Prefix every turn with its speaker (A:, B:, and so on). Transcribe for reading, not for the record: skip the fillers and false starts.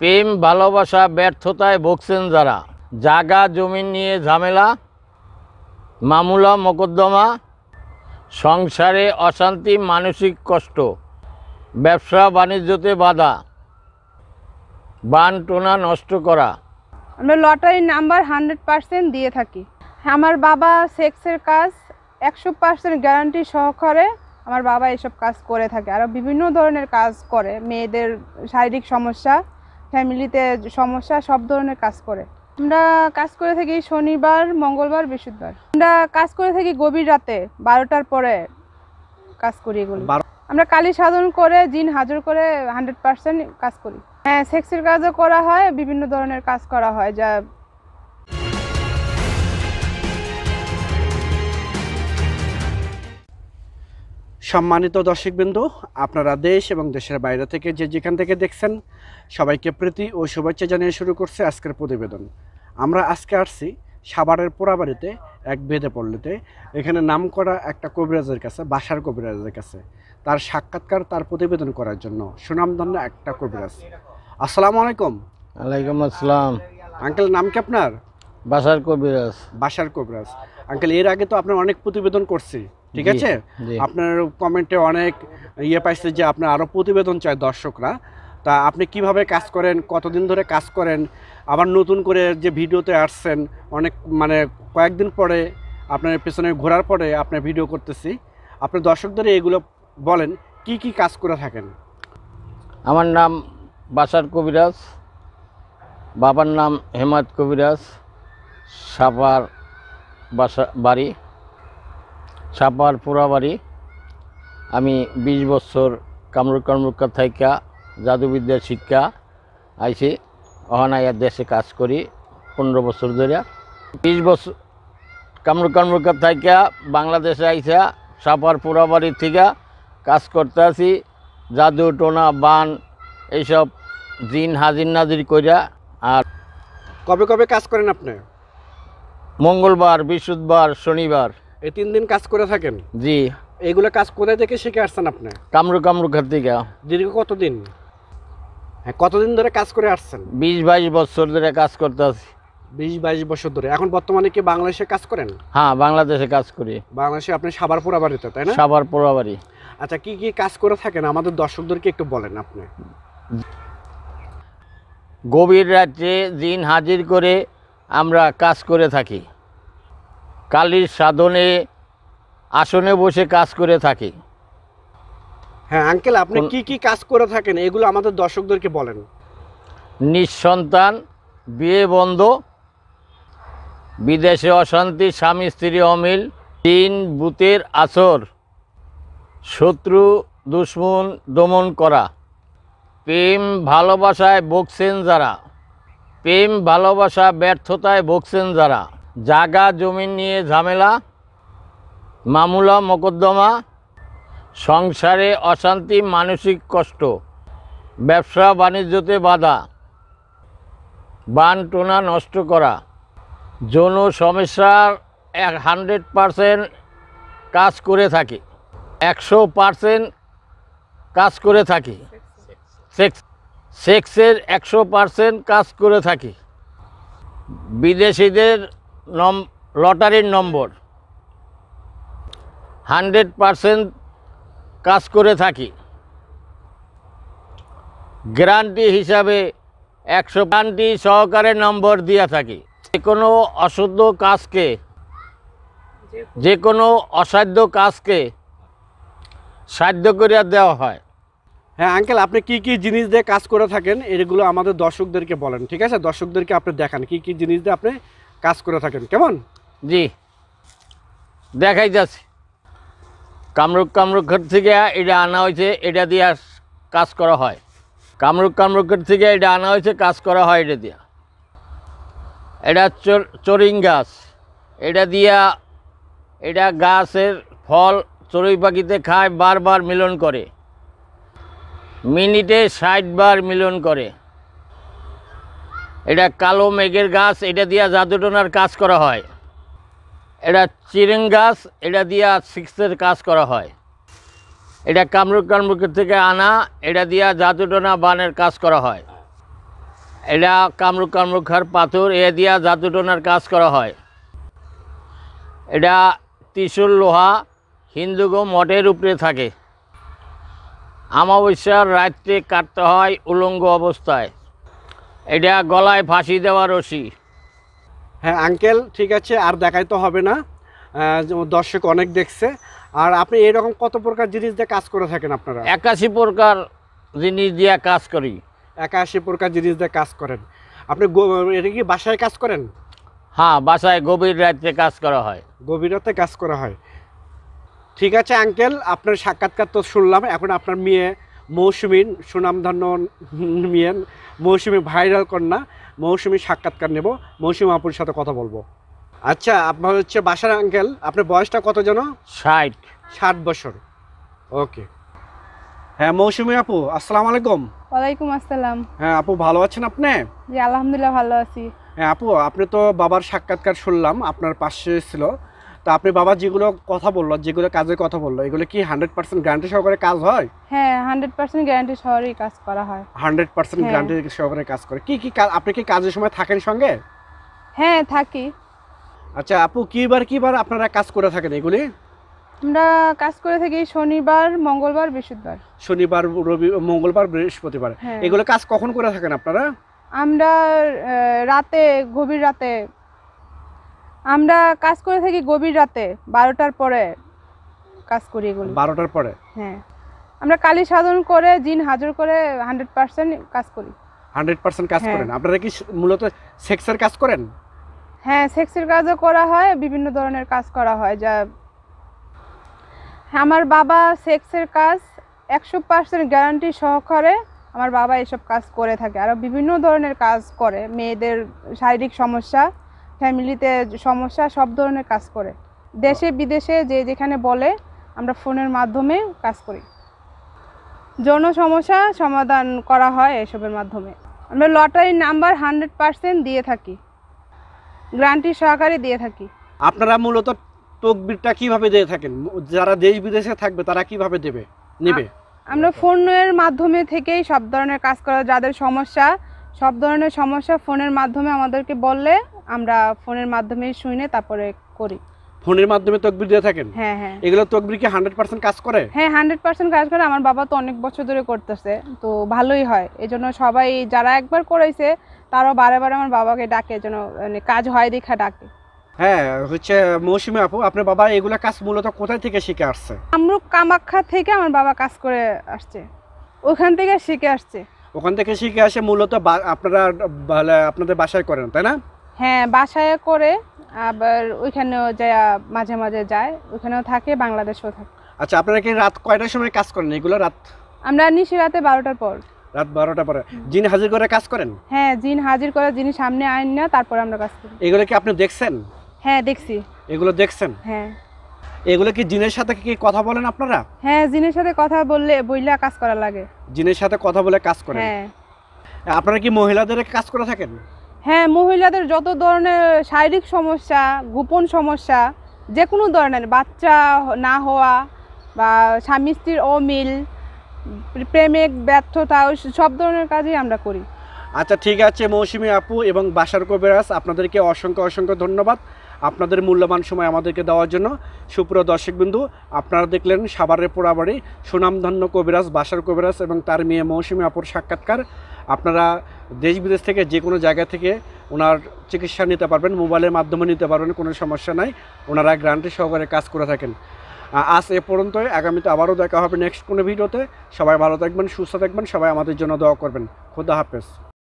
A: প্রেম ভালোবাসা ব্যর্থতায় ভুগছেন যারা, জায়গা জমি নিয়ে ঝামেলা, মামলা মোকদ্দমা, সংসারে অশান্তি, মানসিক কষ্ট, ব্যবসা বাণিজ্যতে বাধা, বান টোনা নষ্ট করা।
B: আমরা লটারির নাম্বার 100% দিয়ে থাকি। আমার বাবা সেক্সের কাজ 100% গ্যারান্টি সহকারে আমার বাবা এসব কাজ করে থাকে। আরও বিভিন্ন ধরনের কাজ করে, মেয়েদের শারীরিক সমস্যা, ফ্যামিলিতে সমস্যা, সব ধরনের কাজ করে। আমরা কাজ করে থাকি শনিবার, মঙ্গলবার, বৃহস্পতিবার। আমরা কাজ করে থাকি গভীর রাতে 12টার পরে কাজ করি। এগুলো আমরা কালী সাধন করে, জিন হাজির করে 100% কাজ করি। হ্যাঁ, সেক্সের কাজও করা হয়, বিভিন্ন ধরনের কাজ করা হয়। যা
C: সম্মানিত দর্শকবৃন্দ, আপনারা দেশ এবং দেশের বাইরে থেকে যে যেখান থেকে দেখছেন, সবাইকে প্রীতি ও শুভেচ্ছা জানিয়ে শুরু করছে আজকের প্রতিবেদন। আমরা আজকে আসছি সাভারের পোড়াবাড়িতে এক বেদে পল্লীতে। এখানে নামকরা একটা কবিরাজের কাছে, বাসার কবিরাজের কাছে তার সাক্ষাৎকার, তার প্রতিবেদন করার জন্য সুনামধন্য একটা কবিরাজ। আসসালামু আলাইকুম।
A: ওয়ালাইকুম আসসালাম।
C: আঙ্কেল, নাম কি আপনার?
A: বাসার কবিরাজ।
C: বাসার কবিরাজ। আঙ্কেল, এর আগে তো আপনার অনেক প্রতিবেদন করছি, ঠিক আছে? আপনার কমেন্টে অনেক পাইছে যে আপনার আরও প্রতিবেদন চায় দর্শকরা। তা আপনি কিভাবে কাজ করেন, কতদিন ধরে কাজ করেন, আবার নতুন করে যে ভিডিওতে আসছেন, অনেক কয়েকদিন পরে আপনার পেছনে ঘোরার পরে আপনার ভিডিও করতেছি। আপনার দর্শকদের এগুলো বলেন, কি কি কাজ করে থাকেন?
A: আমার নাম বাসার কবিরাজ, বাবার নাম হেমায়ত কবিরাজ, সাপার বাড়ি, সাপার পোড়াবাড়ি। আমি 20 বছর কামরুক্কা থাইকা জাদুবিদ্যার শিক্ষা আইছি। অহনাইয়ার দেশে কাজ করি 15 বছর ধরে। 20 বছর কামরুক্কা থাইকা বাংলাদেশে আইসা সাপার পোড়াবাড়ি থেকে কাজ করতে আছি। জাদু টোনা বান এইসব জিন হাজির নাজির কইরা। আর
C: কবে কবে কাজ করেন আপনি?
A: মঙ্গলবার, বৃহস্পতিবার, শনিবার,
C: এই 3 দিন কাজ করে থাকেন?
A: জি।
C: এইগুলো কাজ কোথায় থেকে শিখে আসছেন আপনি?
A: কামরুক্কার থেকে।
C: দীর্ঘ কতদিন? হ্যাঁ, কতদিন ধরে কাজ করে আসছেন?
A: 20-22 বছর ধরে কাজ করতে আছি।
C: 20-22 বছর ধরে। এখন বর্তমানে কি বাংলাদেশে কাজ করেন?
A: হ্যাঁ, বাংলাদেশে কাজ করি।
C: বাংলাদেশে আপনি সাভার পোড়াবাড়িতে, তাই না?
A: সাভার পোড়াবাড়ি।
C: আচ্ছা, কি কি কাজ করে থাকেন আমাদের দর্শকদেরকে একটু বলেন আপনি।
A: গভীর রাত্রে জিন হাজির করে আমরা কাজ করে থাকি। কালীর সাধনে আসনে বসে কাজ করে থাকি।
C: হ্যাঁ আঙ্কেল, আপনি কি কি কাজ করে থাকেন এগুলো আমাদের দর্শকদেরকে বলেন।
A: নিঃসন্তান, বিয়ে বন্ধ, বিদেশে অশান্তি, স্বামী স্ত্রী অমিল, জিন ভূতের আসর, শত্রু দুশ্মন দমন করা, প্রেম ভালোবাসায় ভুগছেন যারা, প্রেম ভালোবাসা ব্যর্থতায় ভুগছেন যারা, জায়গা জমি নিয়ে ঝামেলা, মামলা মোকদ্দমা, সংসারে অশান্তি, মানসিক কষ্ট, ব্যবসা বাণিজ্যতে বাধা, বান টোনা নষ্ট করা, যৌন সমস্যার 100% কাজ করে থাকি। 100% কাজ করে থাকি। সেক্সের 100% কাজ করে থাকি। বিদেশিদের লটারির নম্বর 100% কাজ করে থাকি। গ্যারান্টি হিসাবে 100 গ্যারান্টি সহকারে নম্বর দিয়ে থাকি। যে কোনো অশুদ্ধ কাজকে, যে কোনো অসাধ্য কাজকে সাধ্য করে দেওয়া হয়।
C: হ্যাঁ আঙ্কেল, আপনি কি কি জিনিস দিয়ে কাজ করে থাকেন এগুলো আমাদের দর্শকদেরকে বলেন, ঠিক আছে? দর্শকদেরকে আপনি দেখান কি কি জিনিস দিয়ে আপনি কাজ করে থাকেন, কেমন?
A: জি, দেখাই যাচ্ছে। কামরুক্কার থেকে এটা আনা হয়েছে, এটা দিয়ে কাজ করা হয়। কামরুক্কার থেকে এটা আনা হয়েছে, কাজ করা হয় এটা দিয়া। এটা চরিং গাছ, এটা দিয়া, এটা গাছের ফল চড়ুই পাখিতে খায়, বারবার মিলন করে, মিনিটে 60 বার মিলন করে। এটা কালো মেঘের গাছ, এটা দিয়া জাদুটোনার কাজ করা হয়। এটা চিরিং গাছ, এটা দিয়া সিক্সের কাজ করা হয়। এটা কামরুক্কার থেকে আনা, এটা দিয়া জাদুটোনা বানের কাজ করা হয়। এটা কামরুখার পাথর এ দিয়া জাদু টোনার কাজ করা হয়। এটা ত্রিশূল লোহা হিন্দুগো মঠের উপরে থাকে। অমাবস্যার রাত্রে কাটতে হয় উলঙ্গ অবস্থায়। এটা গলায় ফাঁসি দেওয়া রশি।
C: হ্যাঁ আঙ্কেল, ঠিক আছে, আর দেখাই তো হবে না, দর্শক অনেক দেখছে। আর আপনি এরকম কত প্রকার জিনিস দিয়ে কাজ করে থাকেন আপনারা?
A: 81 প্রকার জিনিস দিয়ে কাজ করি।
C: 81 প্রকার জিনিস দিয়ে কাজ করেন আপনি। এটা কি বাসায় কাজ করেন?
A: হ্যাঁ, বাসায় গভীর রাত্রে কাজ করা হয়।
C: গভীর রাতে কাজ করা হয়। ঠিক আছে আঙ্কেল, আপনার সাক্ষাৎকার তো শুনলাম। এখন আপনার মেয়ে মৌসুমীর সুনামধন্য মেয়ে মৌসুমী ভাইরাল কন্যা মৌসুমীর সাক্ষাৎকার নেব, মৌসুমী আপুর সাথে কথা বলবো। আচ্ছা, আপনার হচ্ছে বাসার আঙ্কেল, আপনার বয়সটা কত যেন?
A: 60।
C: 60 বছর। ওকে। হ্যাঁ মৌসুমী আপু, আসসালামু আলাইকুম।
B: ওয়ালাইকুম আসসালাম।
C: হ্যাঁ আপু, ভালো আছেন আপনি?
B: জি আলহামদুলিল্লাহ ভালো আছি।
C: হ্যাঁ আপু, আপনি তো বাবার সাক্ষাৎকার শুনলাম, আপনার পাশে ছিল। তা আপনি বাবা যেগুলো কথা বললো, যেগুলো কাজের কথা বললো, এগুলো কি 100% গ্যারান্টি সহকারে কাজ হয়?
B: হ্যাঁ 100% গ্যারান্টি সহকারে কাজ করা হয়।
C: 100%
B: হ্যাঁ।
C: গ্যারান্টি সহকারে কাজ করে। কি কি আপনি কি কাজের সময় থাকেন সঙ্গে?
B: হ্যাঁ থাকি।
C: আচ্ছা আপু, কিবার আপনারা কাজ করে থাকেন এগুলি?
B: আমরা কাজ করে থাকি শনিবার, মঙ্গলবার, বৃহস্পতিবার।
C: শনিবার, রবি, মঙ্গলবার, বৃহস্পতিবার।
B: হ্যাঁ।
C: এগুলো কাজ কখন করে থাকেন আপনারা?
B: আমরা রাতে, গভীর রাতে আমরা কাজ করে থাকি। গভীর রাতে 12টার পরে কাজ করি এগুলো।
C: 12টার পরে?
B: হ্যাঁ, আমরা কালী সাধন করে জিন হাজির করে 100% কাজ করি।
C: 100% কাজ
B: হ্যাঁ।
C: করেন। আপনারা কি মূলত সেক্সের কাজ করেন?
B: হ্যাঁ, সেক্সের কাজও করা হয়, বিভিন্ন ধরনের কাজ করা হয়। যা আমার বাবা সেক্সের কাজ 100% গ্যারান্টি সহকারে আমার বাবা এসব কাজ করে থাকে। আরও বিভিন্ন ধরনের কাজ করে, মেয়েদের শারীরিক সমস্যা, ফ্যামিলিতে সমস্যা, সব ধরনের কাজ করে। দেশে বিদেশে যে যেখানে বলে আমরা ফোনের মাধ্যমে কাজ করি। যৌন সমস্যা সমাধান করা হয় এসবের মাধ্যমে। আমরা লটারির নাম্বার 100% দিয়ে থাকি, গ্যারান্টি সহকারে দিয়ে থাকি।
C: আপনারা মূলত তকবিরটা কিভাবে দিয়ে থাকেন? যারা দেশ বিদেশে থাকবে তারা কিভাবে নেবে?
B: আমরা ফোনের মাধ্যমে থেকেই সব ধরনের কাজ করা, যাদের সমস্যা, সব ধরনের সমস্যা ফোনের মাধ্যমে আমাদেরকে বললে আমরা ফোনের মাধ্যমে শুনে তারপরে করি।
C: ফোনের মাধ্যমে তকবির দিয়ে থাকেন?
B: হ্যাঁ হ্যাঁ।
C: এগুলো তকবির কি 100% কাজ করে?
B: হ্যাঁ 100% কাজ করে। আমার বাবা তো অনেক বছর ধরে করতেছে, তো ভালোই হয়। এই জন্য সবাই যারা একবার করেছে তারাও বারে বারে আমার বাবাকে ডাকে, যেন মানে কাজ হয় দেখা ডাকে।
C: হ্যাঁ হচ্ছে মৌসুমী আপু, আপনার বাবা এগুলা কাজ মূলত কোথায় থেকে শিখে আসছে?
B: কামরূপ কামাখ্যা থেকে আমার বাবা কাজ করে আসছে, ওখান থেকে শিখে আসছে।
C: ওখান থেকে শিখে আসে মূলত আপনারা আপনাদের বাসায় করেন, তাই না?
B: হ্যাঁ বাসায় করে, আবার ওইখানেও যায়, মাঝে মাঝে যায়, ওইখানেও থাকে, বাংলাদেশেও থাকে।
C: আচ্ছা, আপনারা কি রাত কয়টার সময় কাজ করেন এগুলো?
B: আমরা নিশি রাতে 12টার পর।
C: রাত 12টা পরে জিন হাজির করে কাজ করেন?
B: হ্যাঁ, জিন হাজির করে, যিনি সামনে আইন না, তারপরে আমরা কাজ করি।
C: এগুলো কি আপনি দেখছেন?
B: হ্যাঁ দেখছি।
C: এগুলো দেখছেন?
B: হ্যাঁ।
C: এগুলো কি জিনের সাথে কি কথা বলেন আপনারা?
B: হ্যাঁ, জিনের সাথে কথা বললে কাজ করা লাগে।
C: জিনের সাথে কথা বলে কাজ করেন?
B: হ্যাঁ।
C: আপনারা কি মহিলাদের কাজ করে থাকেন?
B: হ্যাঁ, মহিলাদের যত ধরনের শারীরিক সমস্যা, গোপন সমস্যা, যে কোনো ধরনের, বাচ্চা না হওয়া বা স্বামী স্ত্রীর অমিল, প্রেমিক ব্যর্থতা, সব ধরনের কাজই আমরা করি।
C: আচ্ছা ঠিক আছে মৌসুমী আপু এবং বাসার কবিরাজ, আপনাদেরকে অসংখ্য ধন্যবাদ আপনাদের মূল্যবান সময় আমাদেরকে দেওয়ার জন্য। সুপ্রিয় দর্শকবৃন্দু, আপনারা দেখলেন সাভারের পোড়াবাড়ি সুনামধন্য কবিরাজ বাসার কবিরাজ এবং তার মেয়ে মৌসুমী আপুর সাক্ষাৎকার। আপনারা দেশ বিদেশ থেকে যে কোনো জায়গা থেকে ওনার চিকিৎসা নিতে পারবেন, মোবাইলের মাধ্যমে নিতে পারবেন, কোনো সমস্যা নাই। ওনারা গ্যারান্টি সহকারে কাজ করে থাকেন। আজ এ পর্যন্তই, আগামীতে আবারও দেখা হবে নেক্সট কোনো ভিডিওতে। সবাই ভালো থাকবেন, সুস্থ থাকবেন, সবাই আমাদের জন্য দোয়া করবেন। খোদা হাফেজ।